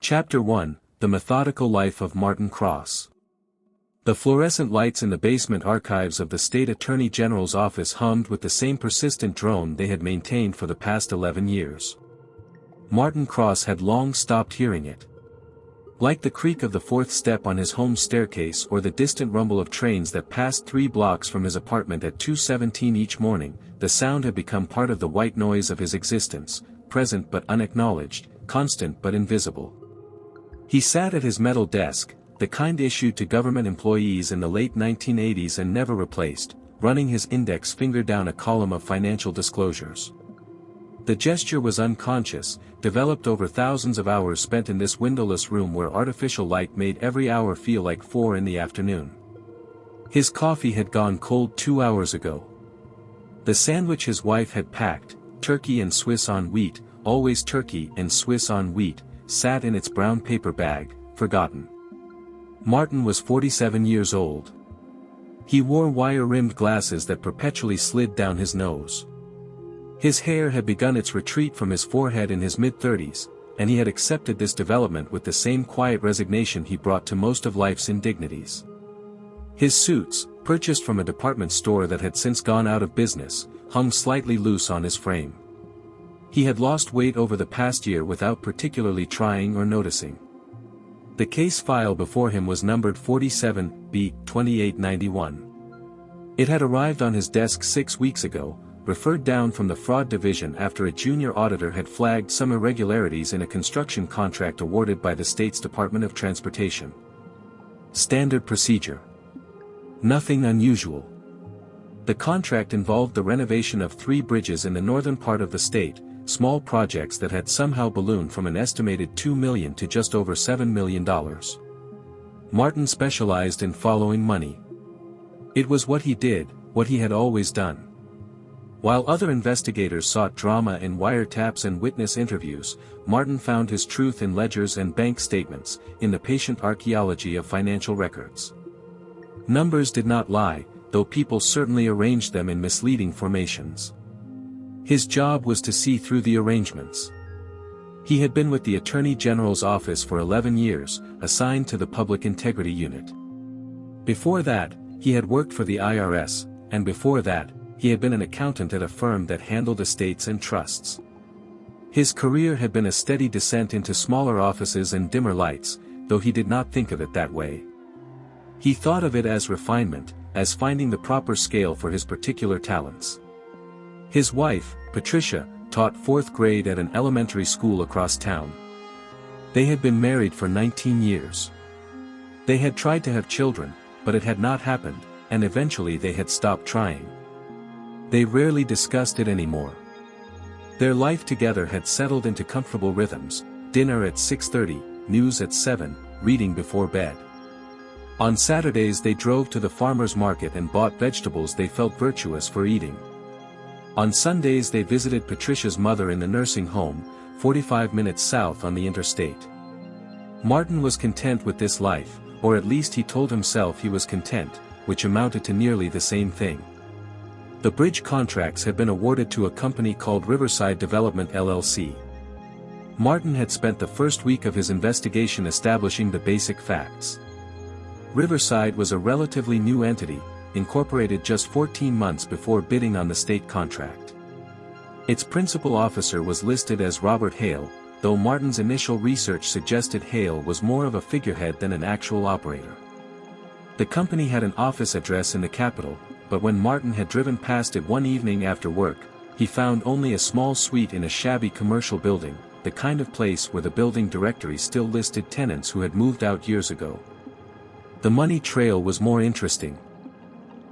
Chapter 1, The Methodical Life of Martin Cross. The fluorescent lights in the basement archives of the State Attorney General's office hummed with the same persistent drone they had maintained for the past 11 years. Martin Cross had long stopped hearing it. Like the creak of the fourth step on his home staircase or the distant rumble of trains that passed 3 blocks from his apartment at 2:17 each morning, the sound had become part of the white noise of his existence, present but unacknowledged, constant but invisible. He sat at his metal desk, the kind issued to government employees in the late 1980s and never replaced, running his index finger down a column of financial disclosures. The gesture was unconscious, developed over thousands of hours spent in this windowless room where artificial light made every hour feel like 4 in the afternoon. His coffee had gone cold 2 hours ago. The sandwich his wife had packed, turkey and Swiss on wheat, always turkey and Swiss on wheat, sat in its brown paper bag, forgotten. Martin was 47 years old. He wore wire-rimmed glasses that perpetually slid down his nose. His hair had begun its retreat from his forehead in his mid-30s, and he had accepted this development with the same quiet resignation he brought to most of life's indignities. His suits, purchased from a department store that had since gone out of business, hung slightly loose on his frame. He had lost weight over the past year without particularly trying or noticing. The case file before him was numbered 47B-2891. It had arrived on his desk 6 weeks ago, referred down from the fraud division after a junior auditor had flagged some irregularities in a construction contract awarded by the state's Department of Transportation. Standard procedure. Nothing unusual. The contract involved the renovation of 3 bridges in the northern part of the state, small projects that had somehow ballooned from an estimated $2 million to just over $7 million. Martin specialized in following money. It was what he did, what he had always done. While other investigators sought drama in wiretaps and witness interviews, Martin found his truth in ledgers and bank statements, in the patient archaeology of financial records. Numbers did not lie, though people certainly arranged them in misleading formations. His job was to see through the arrangements. He had been with the Attorney General's office for 11 years, assigned to the Public Integrity Unit. Before that, he had worked for the IRS, and before that, he had been an accountant at a firm that handled estates and trusts. His career had been a steady descent into smaller offices and dimmer lights, though he did not think of it that way. He thought of it as refinement, as finding the proper scale for his particular talents. His wife, Patricia, taught 4th grade at an elementary school across town. They had been married for 19 years. They had tried to have children, but it had not happened, and eventually they had stopped trying. They rarely discussed it anymore. Their life together had settled into comfortable rhythms: dinner at 6:30, news at 7, reading before bed. On Saturdays they drove to the farmer's market and bought vegetables they felt virtuous for eating. On Sundays they visited Patricia's mother in the nursing home, 45 minutes south on the interstate. Martin was content with this life, or at least he told himself he was content, which amounted to nearly the same thing. The bridge contracts had been awarded to a company called Riverside Development LLC. Martin had spent the first week of his investigation establishing the basic facts. Riverside was a relatively new entity, incorporated just 14 months before bidding on the state contract. Its principal officer was listed as Robert Hale, though Martin's initial research suggested Hale was more of a figurehead than an actual operator. The company had an office address in the capital, but when Martin had driven past it one evening after work, he found only a small suite in a shabby commercial building, the kind of place where the building directory still listed tenants who had moved out years ago. The money trail was more interesting.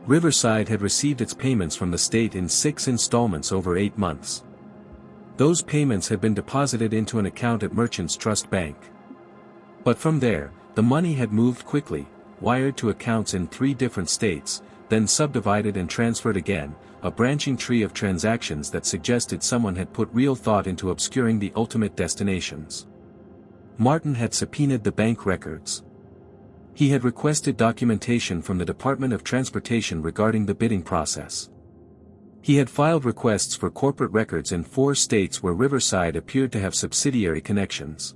Riverside had received its payments from the state in 6 installments over 8 months. Those payments had been deposited into an account at Merchants Trust Bank. But from there, the money had moved quickly, wired to accounts in 3 different states, then subdivided and transferred again, a branching tree of transactions that suggested someone had put real thought into obscuring the ultimate destinations. Martin had subpoenaed the bank records. He had requested documentation from the Department of Transportation regarding the bidding process. He had filed requests for corporate records in 4 states where Riverside appeared to have subsidiary connections.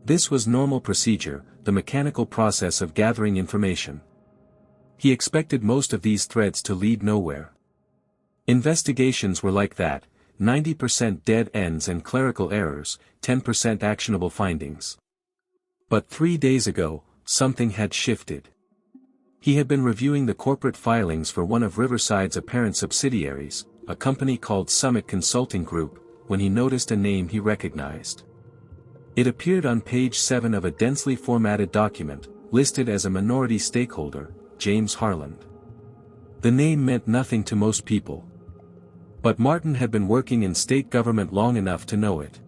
This was normal procedure, the mechanical process of gathering information. He expected most of these threads to lead nowhere. Investigations were like that, 90% dead ends and clerical errors, 10% actionable findings. But 3 days ago, something had shifted. He had been reviewing the corporate filings for one of Riverside's apparent subsidiaries, a company called Summit Consulting Group, when he noticed a name he recognized. It appeared on page 7 of a densely formatted document, listed as a minority stakeholder, James Harland. The name meant nothing to most people. But Martin had been working in state government long enough to know it.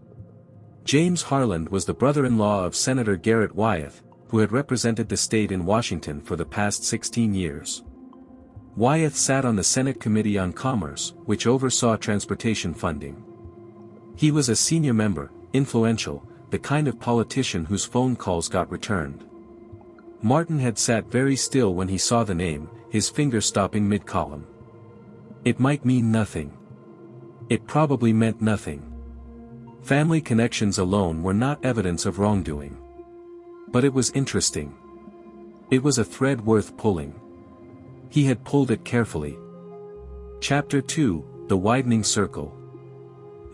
James Harland was the brother-in-law of Senator Garrett Wyeth, who had represented the state in Washington for the past 16 years. Wyeth sat on the Senate Committee on Commerce, which oversaw transportation funding. He was a senior member, influential, the kind of politician whose phone calls got returned. Martin had sat very still when he saw the name, his finger stopping mid-column. It might mean nothing. It probably meant nothing. Family connections alone were not evidence of wrongdoing. But it was interesting. It was a thread worth pulling. He had pulled it carefully. Chapter 2, The Widening Circle.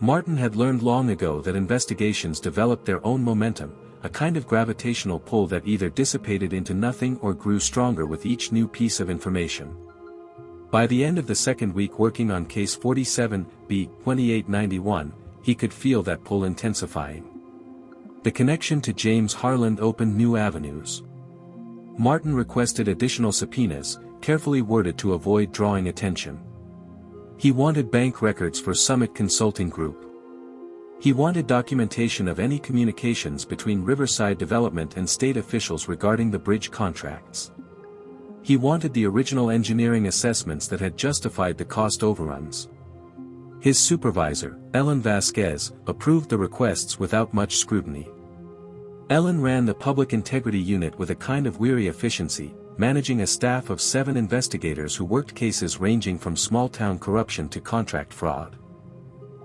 Martin had learned long ago that investigations developed their own momentum, a kind of gravitational pull that either dissipated into nothing or grew stronger with each new piece of information. By the end of the second week working on Case 47B-2891, he could feel that pull intensifying. The connection to James Harland opened new avenues. Martin requested additional subpoenas, carefully worded to avoid drawing attention. He wanted bank records for Summit Consulting Group. He wanted documentation of any communications between Riverside Development and state officials regarding the bridge contracts. He wanted the original engineering assessments that had justified the cost overruns. His supervisor, Ellen Vasquez, approved the requests without much scrutiny. Ellen ran the Public Integrity Unit with a kind of weary efficiency, managing a staff of 7 investigators who worked cases ranging from small-town corruption to contract fraud.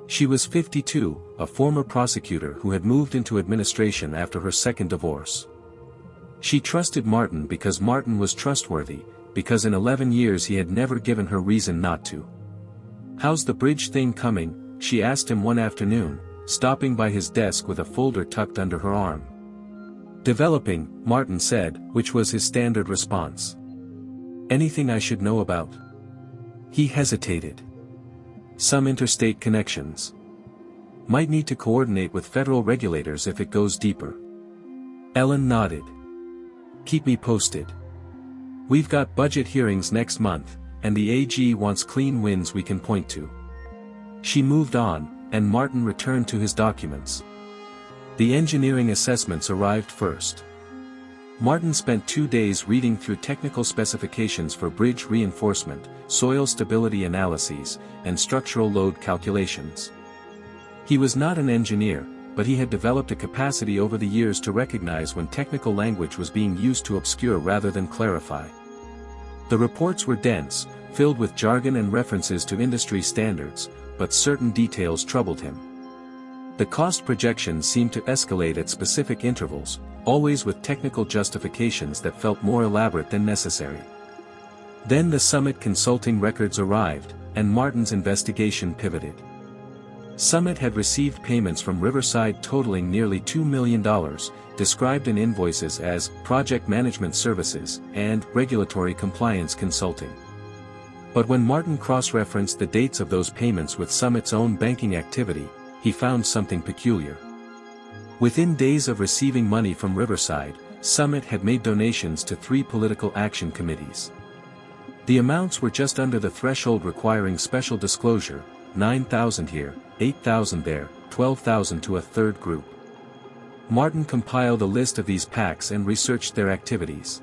She was 52, a former prosecutor who had moved into administration after her second divorce. She trusted Martin because Martin was trustworthy, because in 11 years he had never given her reason not to. "How's the bridge thing coming?" she asked him one afternoon, stopping by his desk with a folder tucked under her arm. "Developing," Martin said, which was his standard response. "Anything I should know about?" He hesitated. "Some interstate connections. Might need to coordinate with federal regulators if it goes deeper." Ellen nodded. "Keep me posted. We've got budget hearings next month, and the AG wants clean wins we can point to." She moved on, and Martin returned to his documents. The engineering assessments arrived first. Martin spent 2 days reading through technical specifications for bridge reinforcement, soil stability analyses, and structural load calculations. He was not an engineer, but he had developed a capacity over the years to recognize when technical language was being used to obscure rather than clarify. The reports were dense, filled with jargon and references to industry standards, but certain details troubled him. The cost projections seemed to escalate at specific intervals, always with technical justifications that felt more elaborate than necessary. Then the Summit Consulting records arrived, and Martin's investigation pivoted. Summit had received payments from Riverside totaling nearly $2 million, described in invoices as project management services and regulatory compliance consulting. But when Martin cross-referenced the dates of those payments with Summit's own banking activity, he found something peculiar. Within days of receiving money from Riverside, Summit had made donations to 3 political action committees. The amounts were just under the threshold requiring special disclosure, $9,000 here, $8,000 there, $12,000 to a third group. Martin compiled a list of these PACs and researched their activities.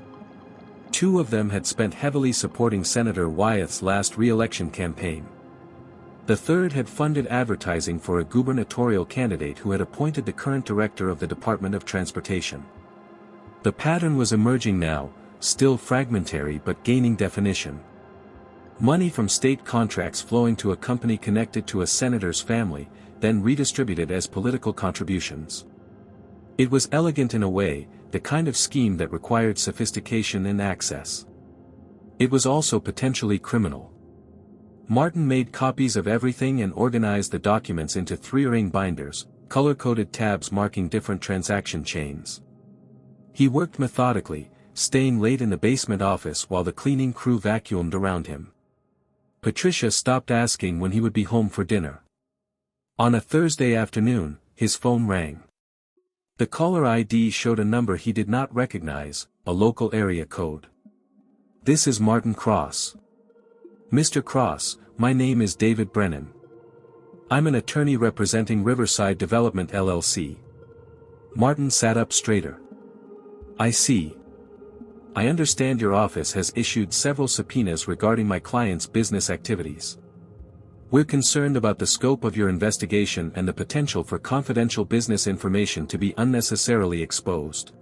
2 of them had spent heavily supporting Senator Wyeth's last re-election campaign. The third had funded advertising for a gubernatorial candidate who had appointed the current director of the Department of Transportation. The pattern was emerging now, still fragmentary but gaining definition. Money from state contracts flowing to a company connected to a senator's family, then redistributed as political contributions. It was elegant in a way, the kind of scheme that required sophistication and access. It was also potentially criminal. Martin made copies of everything and organized the documents into 3-ring binders, color-coded tabs marking different transaction chains. He worked methodically, staying late in the basement office while the cleaning crew vacuumed around him. Patricia stopped asking when he would be home for dinner. On a Thursday afternoon, his phone rang. The caller ID showed a number he did not recognize, a local area code. "This is Martin Cross." "Mr. Cross, my name is David Brennan. I'm an attorney representing Riverside Development LLC." Martin sat up straighter. "I see. I understand your office has issued several subpoenas regarding my client's business activities. We're concerned about the scope of your investigation and the potential for confidential business information to be unnecessarily exposed."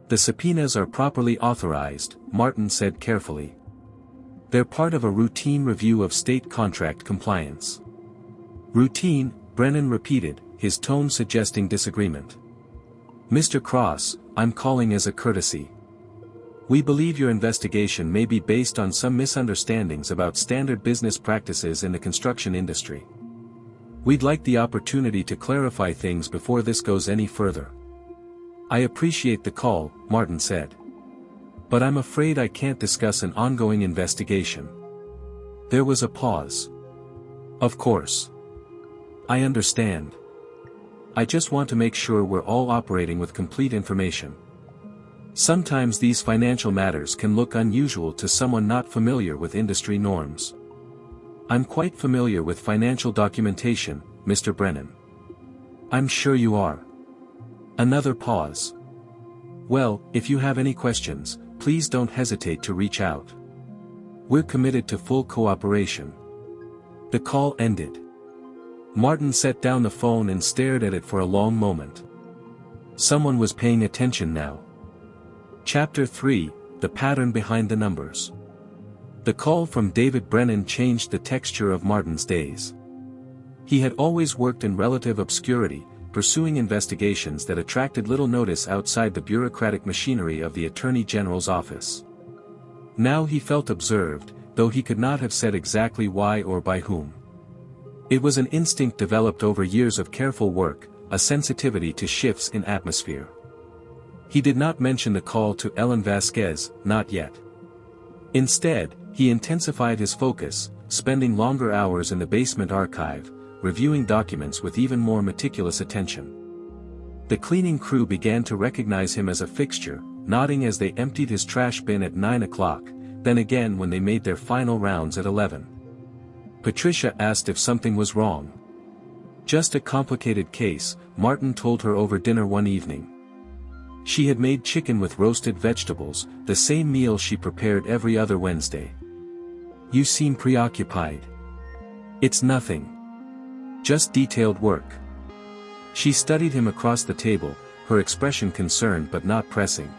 "The subpoenas are properly authorized," Martin said carefully. "They're part of a routine review of state contract compliance." "Routine," Brennan repeated, his tone suggesting disagreement. "Mr. Cross, I'm calling as a courtesy. We believe your investigation may be based on some misunderstandings about standard business practices in the construction industry. We'd like the opportunity to clarify things before this goes any further." "I appreciate the call," Martin said. "But I'm afraid I can't discuss an ongoing investigation." There was a pause. "Of course. I understand. I just want to make sure we're all operating with complete information. Sometimes these financial matters can look unusual to someone not familiar with industry norms." "I'm quite familiar with financial documentation, Mr. Brennan." "I'm sure you are." Another pause. "Well, if you have any questions, please don't hesitate to reach out. We're committed to full cooperation." The call ended. Martin set down the phone and stared at it for a long moment. Someone was paying attention now. Chapter 3, The Pattern Behind the Numbers. The call from David Brennan changed the texture of Martin's days. He had always worked in relative obscurity, pursuing investigations that attracted little notice outside the bureaucratic machinery of the Attorney General's office. Now he felt observed, though he could not have said exactly why or by whom. It was an instinct developed over years of careful work, a sensitivity to shifts in atmosphere. He did not mention the call to Ellen Vasquez, not yet. Instead, he intensified his focus, spending longer hours in the basement archive, reviewing documents with even more meticulous attention. The cleaning crew began to recognize him as a fixture, nodding as they emptied his trash bin at 9 o'clock, then again when they made their final rounds at 11. Patricia asked if something was wrong. "Just a complicated case," Martin told her over dinner one evening. She had made chicken with roasted vegetables, the same meal she prepared every other Wednesday. "You seem preoccupied." "It's nothing. Just detailed work." She studied him across the table, her expression concerned but not pressing.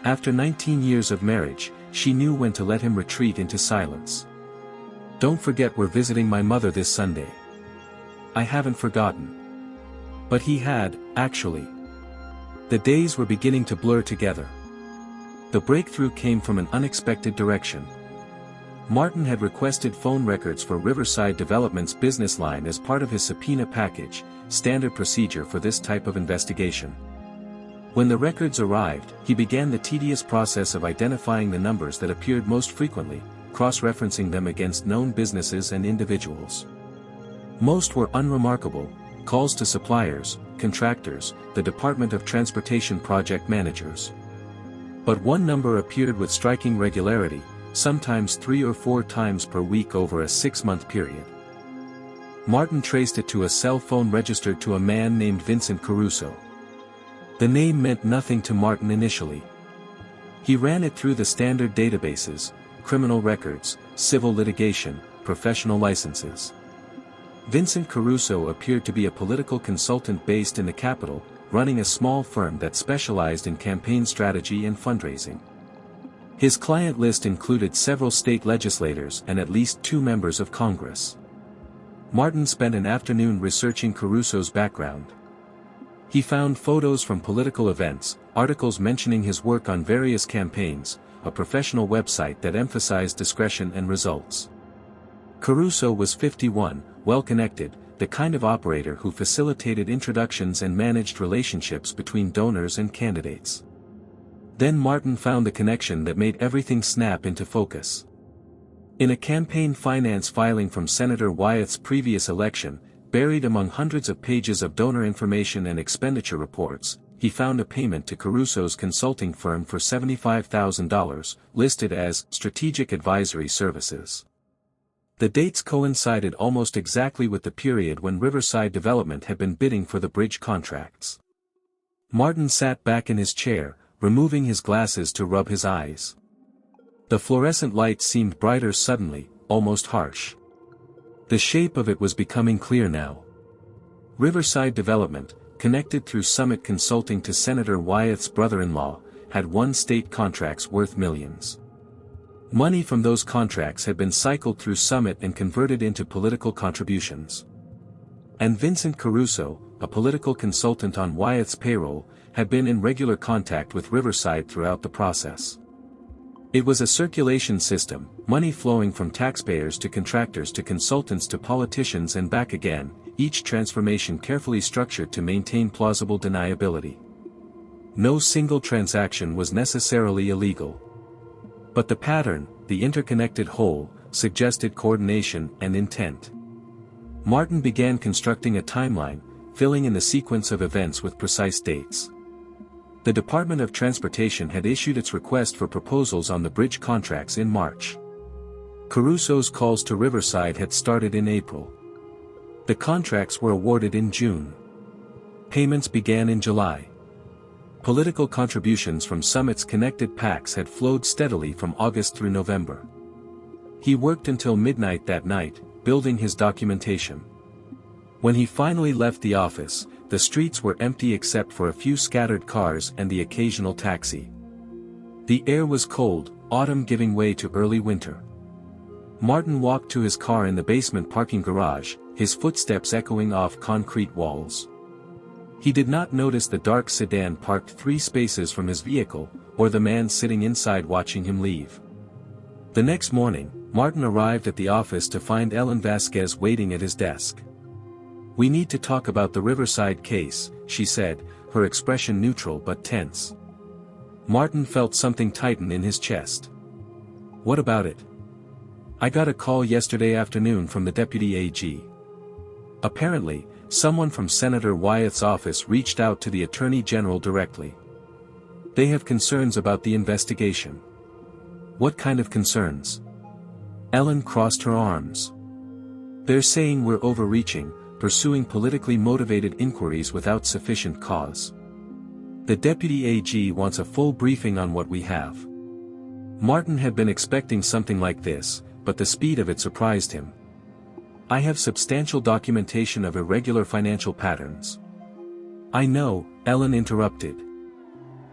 After 19 years of marriage, she knew when to let him retreat into silence. "Don't forget we're visiting my mother this Sunday." "I haven't forgotten." But he had, actually. The days were beginning to blur together. The breakthrough came from an unexpected direction. Martin had requested phone records for Riverside Development's business line as part of his subpoena package, standard procedure for this type of investigation. When the records arrived, he began the tedious process of identifying the numbers that appeared most frequently, cross-referencing them against known businesses and individuals. Most were unremarkable: calls to suppliers, contractors, the Department of Transportation project managers. But one number appeared with striking regularity, sometimes 3 or 4 times per week over a 6-month period. Martin traced it to a cell phone registered to a man named Vincent Caruso. The name meant nothing to Martin initially. He ran it through the standard databases: criminal records, civil litigation, professional licenses. Vincent Caruso appeared to be a political consultant based in the capital, running a small firm that specialized in campaign strategy and fundraising. His client list included several state legislators and at least 2 members of Congress. Martin spent an afternoon researching Caruso's background. He found photos from political events, articles mentioning his work on various campaigns, a professional website that emphasized discretion and results. Caruso was 51, well-connected, the kind of operator who facilitated introductions and managed relationships between donors and candidates. Then Martin found the connection that made everything snap into focus. In a campaign finance filing from Senator Wyeth's previous election, buried among hundreds of pages of donor information and expenditure reports, he found a payment to Caruso's consulting firm for $75,000, listed as strategic advisory services. The dates coincided almost exactly with the period when Riverside Development had been bidding for the bridge contracts. Martin sat back in his chair, removing his glasses to rub his eyes. The fluorescent light seemed brighter suddenly, almost harsh. The shape of it was becoming clear now. Riverside Development, connected through Summit Consulting to Senator Wyeth's brother-in-law, had won state contracts worth millions. Money from those contracts had been cycled through Summit and converted into political contributions. And Vincent Caruso, a political consultant on Wyeth's payroll, had been in regular contact with Riverside throughout the process. It was a circulation system, money flowing from taxpayers to contractors to consultants to politicians and back again, each transformation carefully structured to maintain plausible deniability. No single transaction was necessarily illegal. But the pattern, the interconnected whole, suggested coordination and intent. Martin began constructing a timeline, filling in the sequence of events with precise dates. The Department of Transportation had issued its request for proposals on the bridge contracts in March. Caruso's calls to Riverside had started in April. The contracts were awarded in June. Payments began in July. Political contributions from Summit's connected PACs had flowed steadily from August through November. He worked until midnight that night, building his documentation. When he finally left the office, the streets were empty except for a few scattered cars and the occasional taxi. The air was cold, autumn giving way to early winter. Martin walked to his car in the basement parking garage, his footsteps echoing off concrete walls. He did not notice the dark sedan parked 3 spaces from his vehicle, or the man sitting inside watching him leave. The next morning, Martin arrived at the office to find Ellen Vasquez waiting at his desk. "We need to talk about the Riverside case," she said, her expression neutral but tense. Martin felt something tighten in his chest. "What about it?" "I got a call yesterday afternoon from the deputy AG. Apparently, someone from Senator Wyeth's office reached out to the Attorney General directly. They have concerns about the investigation." "What kind of concerns?" Ellen crossed her arms. "They're saying we're overreaching, pursuing politically motivated inquiries without sufficient cause. The deputy AG wants a full briefing on what we have." Martin had been expecting something like this, but the speed of it surprised him. "I have substantial documentation of irregular financial patterns." "I know," Ellen interrupted.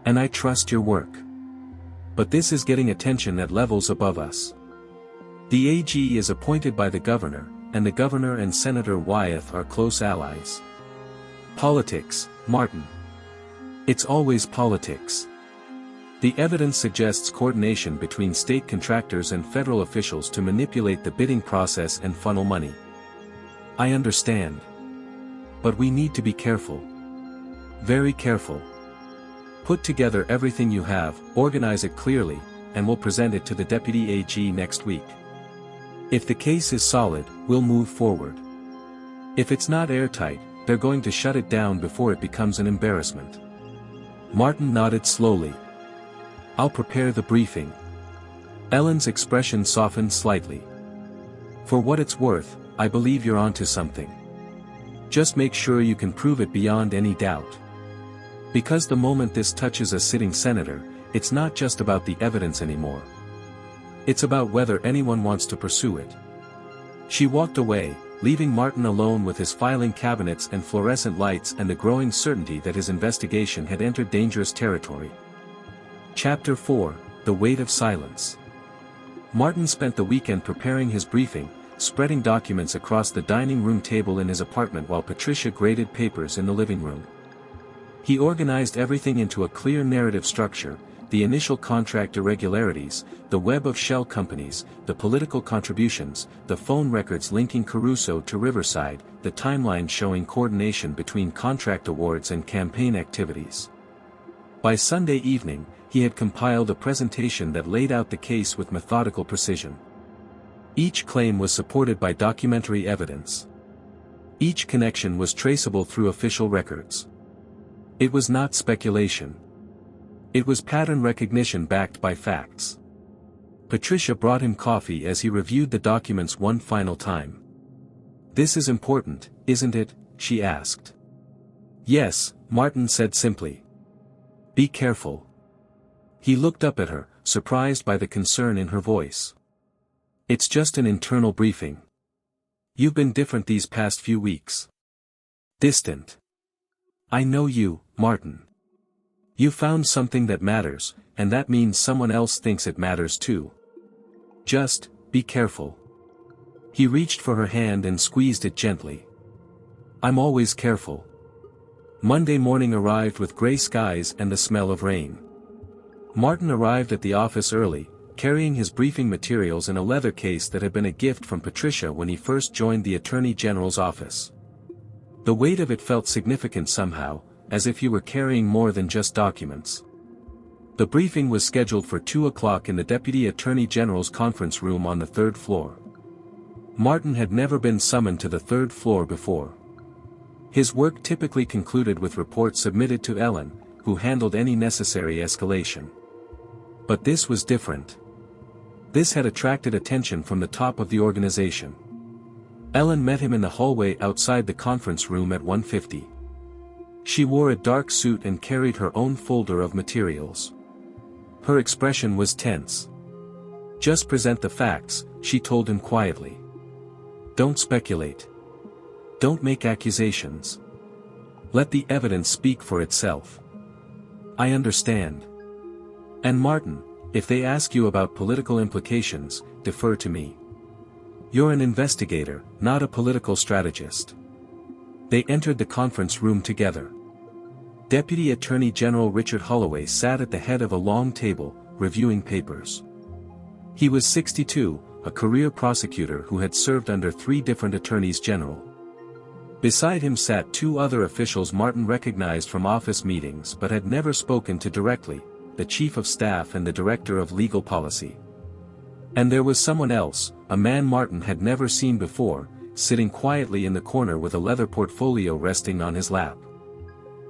"And I trust your work. But this is getting attention at levels above us. The AG is appointed by the governor, and the governor and Senator Wyeth are close allies." "Politics, Martin. It's always politics. The evidence suggests coordination between state contractors and federal officials to manipulate the bidding process and funnel money." "I understand. But we need to be careful. Very careful. Put together everything you have, organize it clearly, and we'll present it to the deputy AG next week. If the case is solid, we'll move forward. If it's not airtight, they're going to shut it down before it becomes an embarrassment." Martin nodded slowly. "I'll prepare the briefing." Ellen's expression softened slightly. "For what it's worth, I believe you're onto something. Just make sure you can prove it beyond any doubt. Because the moment this touches a sitting senator, it's not just about the evidence anymore. It's about whether anyone wants to pursue it." She walked away, leaving Martin alone with his filing cabinets and fluorescent lights and the growing certainty that his investigation had entered dangerous territory. Chapter 4, The Weight of Silence. Martin spent the weekend preparing his briefing, spreading documents across the dining room table in his apartment while Patricia graded papers in the living room. He organized everything into a clear narrative structure: the initial contract irregularities, the web of shell companies, the political contributions, the phone records linking Caruso to Riverside, the timeline showing coordination between contract awards and campaign activities. By Sunday evening, he had compiled a presentation that laid out the case with methodical precision. Each claim was supported by documentary evidence. Each connection was traceable through official records. It was not speculation. It was pattern recognition backed by facts. Patricia brought him coffee as he reviewed the documents one final time. "This is important, isn't it?" she asked. "Yes," Martin said simply. "Be careful." He looked up at her, surprised by the concern in her voice. "It's just an internal briefing. You've been different these past few weeks. Distant. I know you, Martin. You found something that matters, and that means someone else thinks it matters too. Just, be careful." He reached for her hand and squeezed it gently. "I'm always careful." Monday morning arrived with gray skies and the smell of rain. Martin arrived at the office early, carrying his briefing materials in a leather case that had been a gift from Patricia when he first joined the Attorney General's office. The weight of it felt significant somehow, as if he were carrying more than just documents. The briefing was scheduled for 2 o'clock in the Deputy Attorney General's conference room on the 3rd floor. Martin had never been summoned to the 3rd floor before. His work typically concluded with reports submitted to Ellen, who handled any necessary escalation. But this was different. This had attracted attention from the top of the organization. Ellen met him in the hallway outside the conference room at 1:50. She wore a dark suit and carried her own folder of materials. Her expression was tense. "Just present the facts," she told him quietly. "Don't speculate. Don't make accusations. Let the evidence speak for itself." "I understand. And Martin, if they ask you about political implications, defer to me. You're an investigator, not a political strategist." They entered the conference room together. Deputy Attorney General Richard Holloway sat at the head of a long table, reviewing papers. He was 62, a career prosecutor who had served under 3 different attorneys general. Beside him sat 2 other officials Martin recognized from office meetings but had never spoken to directly: the Chief of Staff and the Director of Legal Policy. And there was someone else, a man Martin had never seen before, sitting quietly in the corner with a leather portfolio resting on his lap.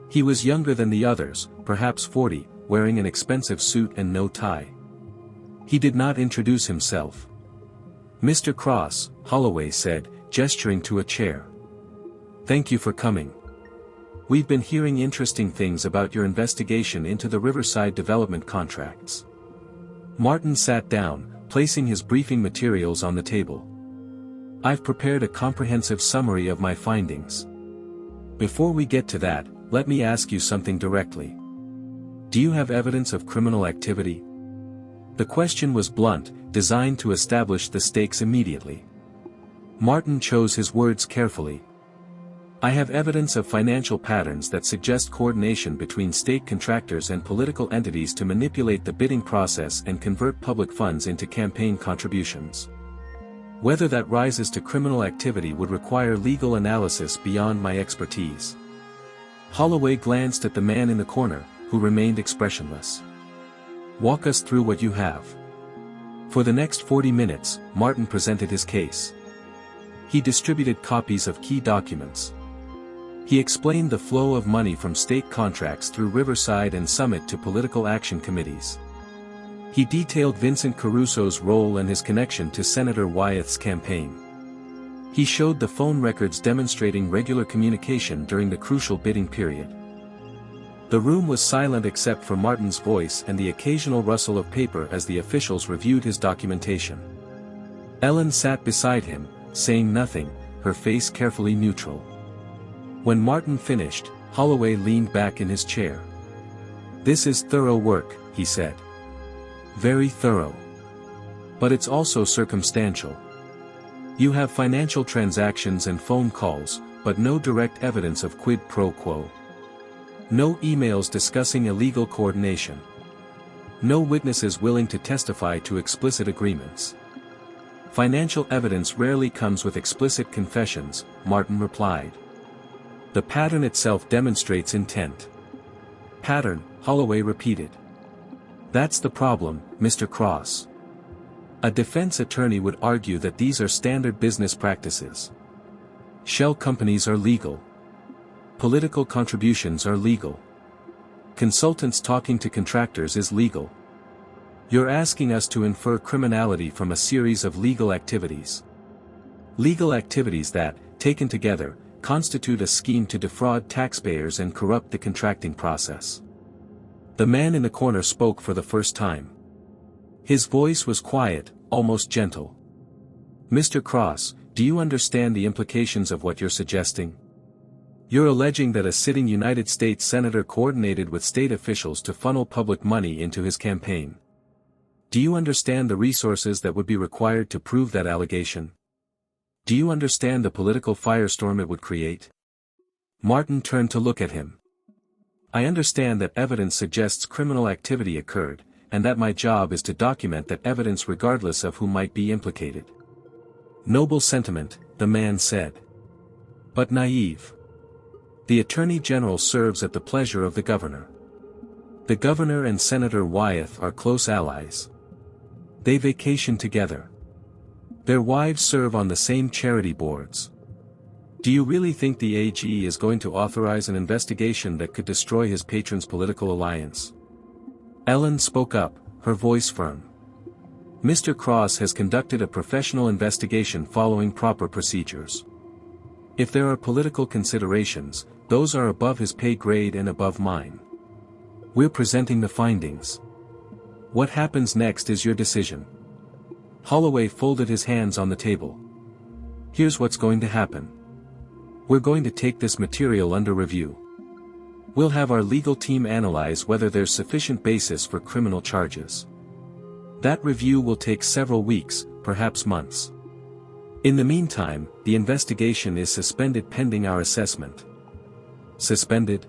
He was younger than the others, perhaps 40, wearing an expensive suit and no tie. He did not introduce himself. "Mr. Cross," Holloway said, gesturing to a chair. "Thank you for coming. We've been hearing interesting things about your investigation into the Riverside development contracts." Martin sat down, placing his briefing materials on the table. "I've prepared a comprehensive summary of my findings. Before we get to that, let me ask you something directly. Do you have evidence of criminal activity?" The question was blunt, designed to establish the stakes immediately. Martin chose his words carefully. "I have evidence of financial patterns that suggest coordination between state contractors and political entities to manipulate the bidding process and convert public funds into campaign contributions. Whether that rises to criminal activity would require legal analysis beyond my expertise." Holloway glanced at the man in the corner, who remained expressionless. "Walk us through what you have." For the next 40 minutes, Martin presented his case. He distributed copies of key documents. He explained the flow of money from state contracts through Riverside and Summit to political action committees. He detailed Vincent Caruso's role and his connection to Senator Wyeth's campaign. He showed the phone records demonstrating regular communication during the crucial bidding period. The room was silent except for Martin's voice and the occasional rustle of paper as the officials reviewed his documentation. Ellen sat beside him, saying nothing, her face carefully neutral. When Martin finished, Holloway leaned back in his chair. "This is thorough work," he said. "Very thorough. But it's also circumstantial. You have financial transactions and phone calls, but no direct evidence of quid pro quo. No emails discussing illegal coordination. No witnesses willing to testify to explicit agreements. Financial evidence rarely comes with explicit confessions, Martin replied. The pattern itself demonstrates intent. Pattern, Holloway repeated. That's the problem, Mr. Cross. A defense attorney would argue that these are standard business practices. Shell companies are legal. Political contributions are legal. Consultants talking to contractors is legal. You're asking us to infer criminality from a series of legal activities. Legal activities that, taken together, constitute a scheme to defraud taxpayers and corrupt the contracting process. The man in the corner spoke for the first time. His voice was quiet, almost gentle. Mr. Cross, do you understand the implications of what you're suggesting? You're alleging that a sitting United States senator coordinated with state officials to funnel public money into his campaign. Do you understand the resources that would be required to prove that allegation? Do you understand the political firestorm it would create? Martin turned to look at him. I understand that evidence suggests criminal activity occurred, and that my job is to document that evidence regardless of who might be implicated. Noble sentiment, the man said. But naive. The Attorney General serves at the pleasure of the governor. The governor and Senator Wyeth are close allies. They vacation together. Their wives serve on the same charity boards. Do you really think the AG is going to authorize an investigation that could destroy his patron's political alliance? Ellen spoke up, her voice firm. Mr. Cross has conducted a professional investigation following proper procedures. If there are political considerations, those are above his pay grade and above mine. We're presenting the findings. What happens next is your decision. Holloway folded his hands on the table. Here's what's going to happen. We're going to take this material under review. We'll have our legal team analyze whether there's sufficient basis for criminal charges. That review will take several weeks, perhaps months. In the meantime, the investigation is suspended pending our assessment. Suspended?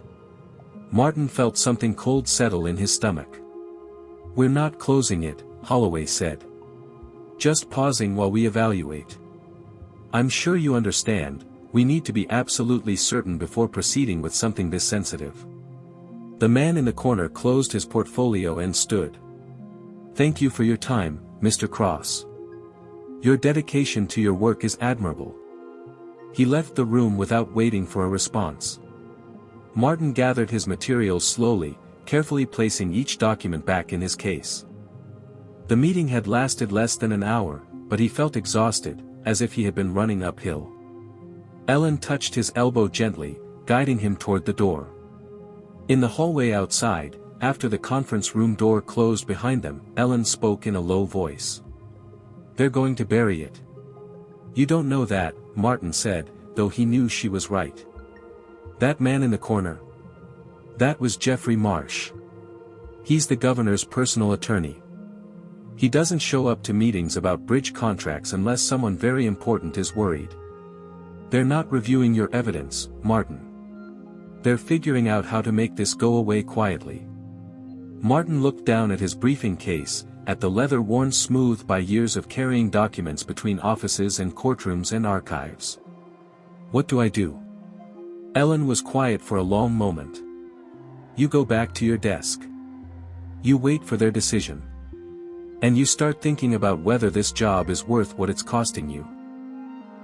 Martin felt something cold settle in his stomach. We're not closing it, Holloway said. Just pausing while we evaluate. I'm sure you understand, we need to be absolutely certain before proceeding with something this sensitive. The man in the corner closed his portfolio and stood. Thank you for your time, Mr. Cross. Your dedication to your work is admirable. He left the room without waiting for a response. Martin gathered his materials slowly, carefully placing each document back in his case. The meeting had lasted less than an hour, but he felt exhausted, as if he had been running uphill. Ellen touched his elbow gently, guiding him toward the door. In the hallway outside, after the conference room door closed behind them, Ellen spoke in a low voice. They're going to bury it. You don't know that, Martin said, though he knew she was right. That man in the corner? That was Jeffrey Marsh. He's the governor's personal attorney. He doesn't show up to meetings about bridge contracts unless someone very important is worried. They're not reviewing your evidence, Martin. They're figuring out how to make this go away quietly. Martin looked down at his briefing case, at the leather worn smooth by years of carrying documents between offices and courtrooms and archives. What do I do? Ellen was quiet for a long moment. You go back to your desk. You wait for their decision. And you start thinking about whether this job is worth what it's costing you.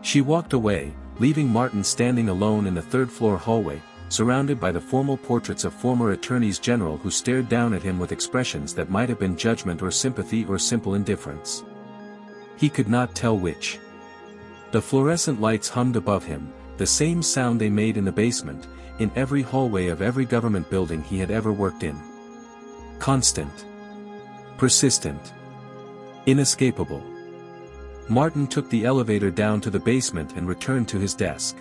She walked away, leaving Martin standing alone in the third-floor hallway, surrounded by the formal portraits of former attorneys general who stared down at him with expressions that might have been judgment or sympathy or simple indifference. He could not tell which. The fluorescent lights hummed above him, the same sound they made in the basement, in every hallway of every government building he had ever worked in. Constant. Persistent. Inescapable. Martin took the elevator down to the basement and returned to his desk.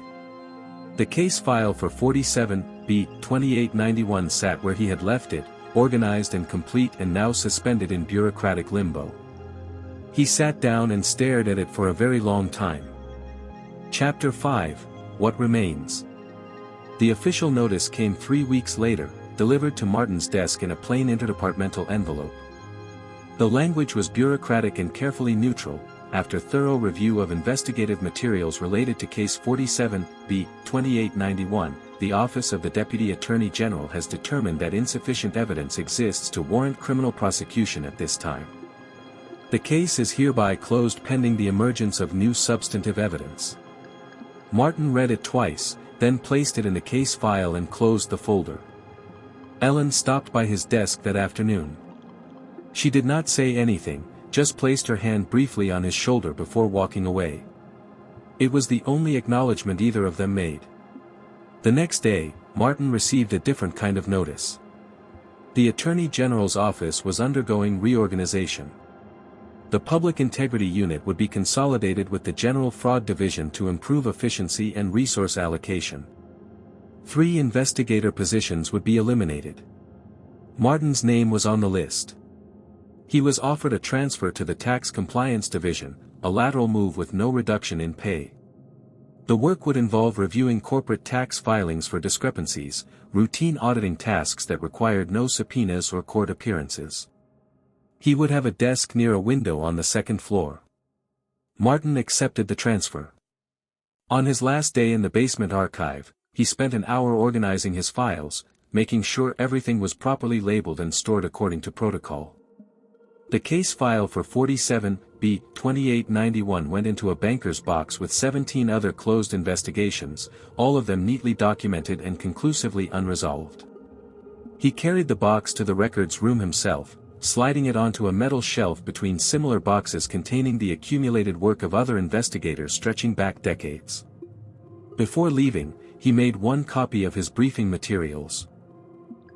The case file for 47B-2891 sat where he had left it, organized and complete and now suspended in bureaucratic limbo. He sat down and stared at it for a very long time. Chapter 5, What Remains. The official notice came 3 weeks later, delivered to Martin's desk in a plain interdepartmental envelope. The language was bureaucratic and carefully neutral. After thorough review of investigative materials related to Case 47-B-2891, the Office of the Deputy Attorney General has determined that insufficient evidence exists to warrant criminal prosecution at this time. The case is hereby closed pending the emergence of new substantive evidence. Martin read it twice, then placed it in the case file and closed the folder. Ellen stopped by his desk that afternoon. She did not say anything, just placed her hand briefly on his shoulder before walking away. It was the only acknowledgement either of them made. The next day, Martin received a different kind of notice. The Attorney General's office was undergoing reorganization. The Public Integrity Unit would be consolidated with the General Fraud Division to improve efficiency and resource allocation. 3 investigator positions would be eliminated. Martin's name was on the list. He was offered a transfer to the Tax Compliance Division, a lateral move with no reduction in pay. The work would involve reviewing corporate tax filings for discrepancies, routine auditing tasks that required no subpoenas or court appearances. He would have a desk near a window on the 2nd floor. Martin accepted the transfer. On his last day in the basement archive, he spent an hour organizing his files, making sure everything was properly labeled and stored according to protocol. The case file for 47-B-2891 went into a banker's box with 17 other closed investigations, all of them neatly documented and conclusively unresolved. He carried the box to the records room himself, sliding it onto a metal shelf between similar boxes containing the accumulated work of other investigators stretching back decades. Before leaving, he made 1 copy of his briefing materials.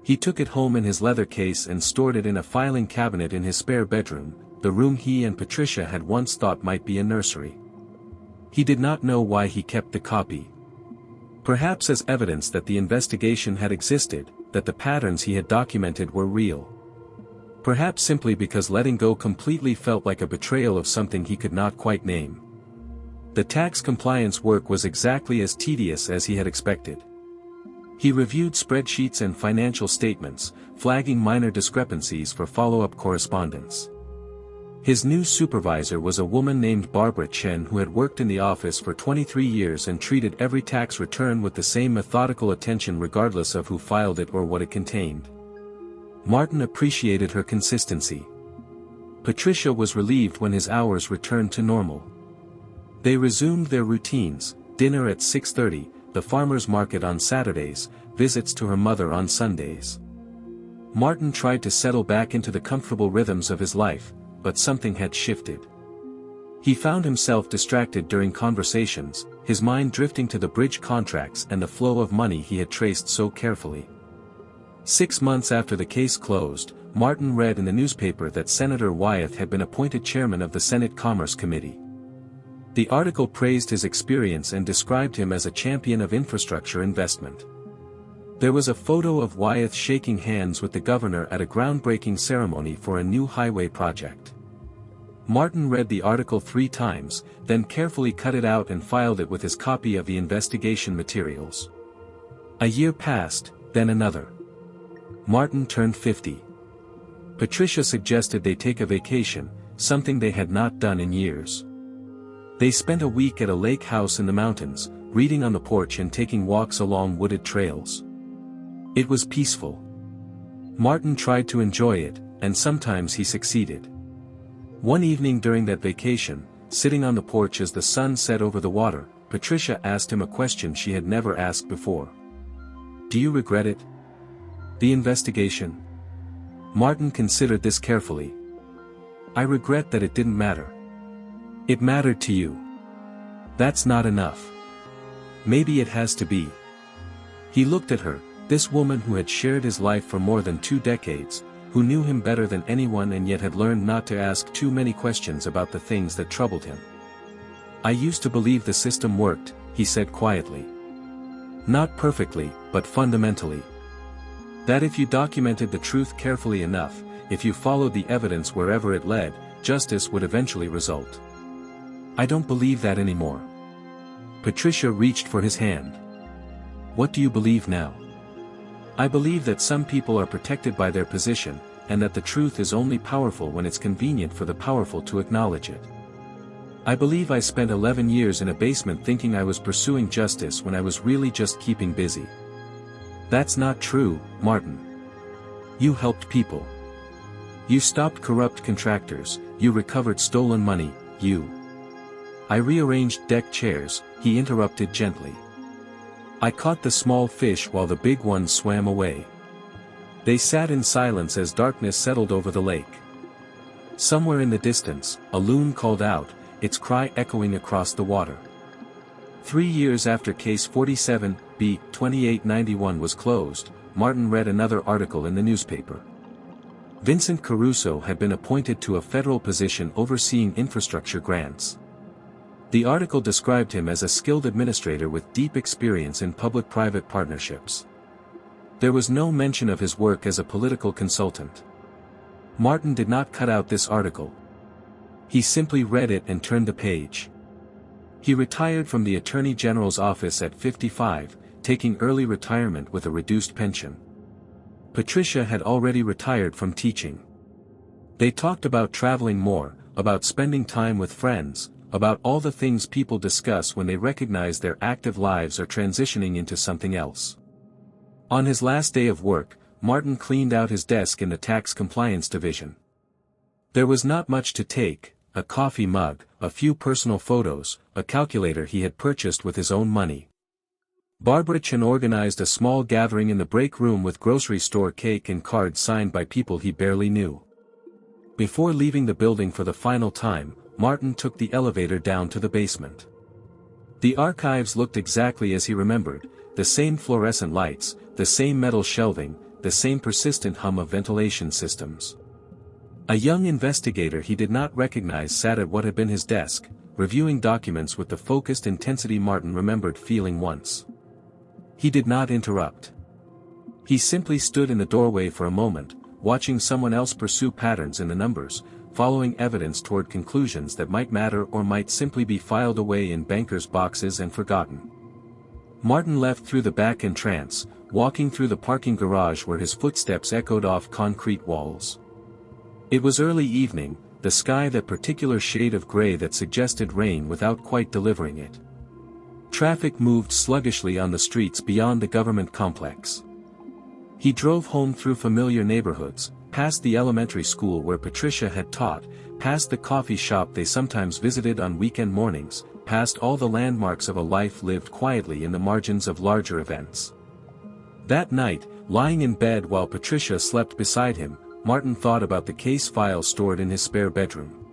He took it home in his leather case and stored it in a filing cabinet in his spare bedroom, the room he and Patricia had once thought might be a nursery. He did not know why he kept the copy. Perhaps as evidence that the investigation had existed, that the patterns he had documented were real. Perhaps simply because letting go completely felt like a betrayal of something he could not quite name. The tax compliance work was exactly as tedious as he had expected. He reviewed spreadsheets and financial statements, flagging minor discrepancies for follow-up correspondence. His new supervisor was a woman named Barbara Chen who had worked in the office for 23 years and treated every tax return with the same methodical attention regardless of who filed it or what it contained. Martin appreciated her consistency. Patricia was relieved when his hours returned to normal. They resumed their routines: dinner at 6:30, the farmer's market on Saturdays, visits to her mother on Sundays. Martin tried to settle back into the comfortable rhythms of his life, but something had shifted. He found himself distracted during conversations, his mind drifting to the bridge contracts and the flow of money he had traced so carefully. 6 months after the case closed, Martin read in the newspaper that Senator Wyeth had been appointed chairman of the Senate Commerce Committee. The article praised his experience and described him as a champion of infrastructure investment. There was a photo of Wyeth shaking hands with the governor at a groundbreaking ceremony for a new highway project. Martin read the article 3 times, then carefully cut it out and filed it with his copy of the investigation materials. A year passed, then another. Martin turned 50. Patricia suggested they take a vacation, something they had not done in years. They spent a week at a lake house in the mountains, reading on the porch and taking walks along wooded trails. It was peaceful. Martin tried to enjoy it, and sometimes he succeeded. One evening during that vacation, sitting on the porch as the sun set over the water, Patricia asked him a question she had never asked before. "Do you regret it? The investigation?" Martin considered this carefully. "I regret that it didn't matter." "It mattered to you. That's not enough. Maybe it has to be." He looked at her, this woman who had shared his life for more than 2 decades, who knew him better than anyone and yet had learned not to ask too many questions about the things that troubled him. "I used to believe the system worked," he said quietly. "Not perfectly, but fundamentally. That if you documented the truth carefully enough, if you followed the evidence wherever it led, justice would eventually result. I don't believe that anymore." Patricia reached for his hand. What do you believe now? I believe that some people are protected by their position, and that the truth is only powerful when it's convenient for the powerful to acknowledge it. I believe I spent 11 years in a basement thinking I was pursuing justice when I was really just keeping busy. That's not true, Martin. You helped people. You stopped corrupt contractors, you recovered stolen money, I rearranged deck chairs, he interrupted gently. I caught the small fish while the big ones swam away. They sat in silence as darkness settled over the lake. Somewhere in the distance, a loon called out, its cry echoing across the water. 3 years after Case 47B-2891 was closed, Martin read another article in the newspaper. Vincent Caruso had been appointed to a federal position overseeing infrastructure grants. The article described him as a skilled administrator with deep experience in public-private partnerships. There was no mention of his work as a political consultant. Martin did not cut out this article. He simply read it and turned the page. He retired from the Attorney General's office at 55, taking early retirement with a reduced pension. Patricia had already retired from teaching. They talked about traveling more, about spending time with friends, about all the things people discuss when they recognize their active lives are transitioning into something else. On his last day of work, Martin cleaned out his desk in the tax compliance division. There was not much to take: a coffee mug, a few personal photos, a calculator he had purchased with his own money. Barbara Chen organized a small gathering in the break room with grocery store cake and cards signed by people he barely knew. Before leaving the building for the final time, Martin took the elevator down to the basement. The archives looked exactly as he remembered: the same fluorescent lights, the same metal shelving, the same persistent hum of ventilation systems. A young investigator he did not recognize sat at what had been his desk, reviewing documents with the focused intensity Martin remembered feeling once. He did not interrupt. He simply stood in the doorway for a moment, watching someone else pursue patterns in the numbers, following evidence toward conclusions that might matter or might simply be filed away in bankers' boxes and forgotten. Martin left through the back entrance, walking through the parking garage where his footsteps echoed off concrete walls. It was early evening, the sky that particular shade of gray that suggested rain without quite delivering it. Traffic moved sluggishly on the streets beyond the government complex. He drove home through familiar neighborhoods, past the elementary school where Patricia had taught, past the coffee shop they sometimes visited on weekend mornings, past all the landmarks of a life lived quietly in the margins of larger events. That night, lying in bed while Patricia slept beside him, Martin thought about the case file stored in his spare bedroom.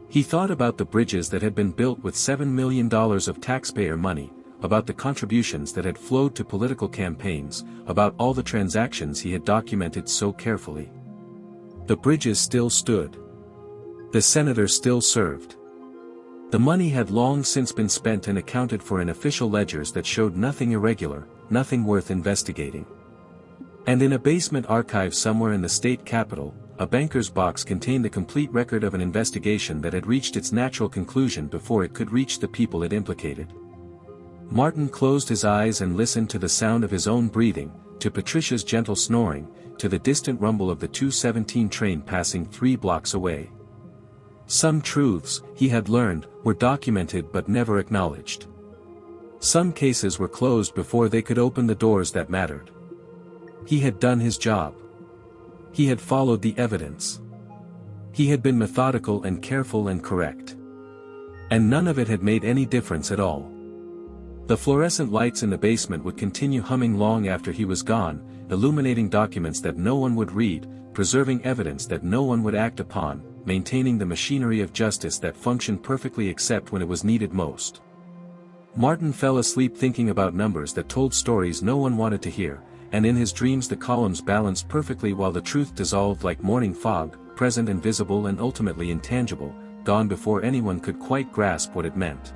He thought about the bridges that had been built with $7 million of taxpayer money, about the contributions that had flowed to political campaigns, about all the transactions he had documented so carefully. The bridges still stood. The senator still served. The money had long since been spent and accounted for in official ledgers that showed nothing irregular, nothing worth investigating. And in a basement archive somewhere in the state capitol, a banker's box contained the complete record of an investigation that had reached its natural conclusion before it could reach the people it implicated. Martin closed his eyes and listened to the sound of his own breathing, to Patricia's gentle snoring, to the distant rumble of the 217 train passing 3 blocks away. Some truths, he had learned, were documented but never acknowledged. Some cases were closed before they could open the doors that mattered. He had done his job. He had followed the evidence. He had been methodical and careful and correct. And none of it had made any difference at all. The fluorescent lights in the basement would continue humming long after he was gone, illuminating documents that no one would read, preserving evidence that no one would act upon, maintaining the machinery of justice that functioned perfectly except when it was needed most. Martin fell asleep thinking about numbers that told stories no one wanted to hear, and in his dreams the columns balanced perfectly while the truth dissolved like morning fog, present and visible and ultimately intangible, gone before anyone could quite grasp what it meant.